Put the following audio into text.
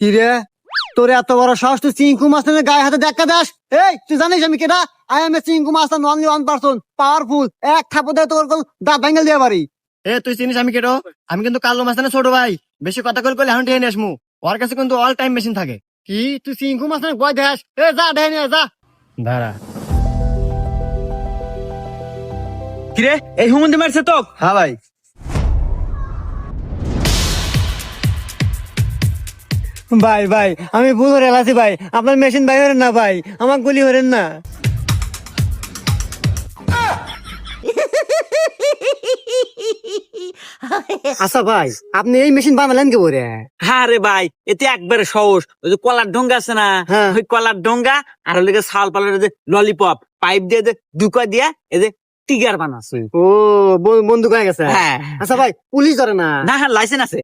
কি রে তোর এত বড় সাহস, তুই চিঙ্কু মাস্তানের গায়ে হাতে দেখা দাস? এই তুই জানিস আমি কেটা? I M A Chinku Mustan, only one person, powerful. এক থাপড় দিয়ে তোর দাঁত ভাঙাল দিয়ে পারি। এ তুই চিনিস আমি কেটো? আমি কিন্তু কালো মাস্তানের ছোট ভাই। বেশি কথা কইলে এখন ঠেয়ে নিয়ে আসমু। ওর কাছে কিন্তু অল টাইম মেশিন থাকে। কি তুই চিঙ্কু মাস্তানের গয় দেখাস? এ যা ঢেকে নিয়ে যা। দাঁড়া। কিরে এই হুমন্দি মারছে তো? হ্যাঁ ভাই। ভাই ভাই আমি ভুল করে এলাছি ভাই, আপনার মেশিন ভাই হরেন না ভাই, আমার গুলি হরেন না। আচ্ছা ভাই, আপনি এই মেশিন বানালেন কে বলে? হ্যাঁ রে ভাই, এতে একবারে সহজ। ওই যে কলার ঢোঙ্গা আছে না, হ্যাঁ। ওই কলার ঢোঙ্গা আর ওই শাল পালের যে ললিপপ পাইপ দিয়ে যে দুকা দিয়া এই যে টিগার বানাচ্ছে। ও বন্দুক হয়ে গেছে। হ্যাঁ। আচ্ছা ভাই পুলিশ ধরে না? না হ্যাঁ লাইসেন্স আছে।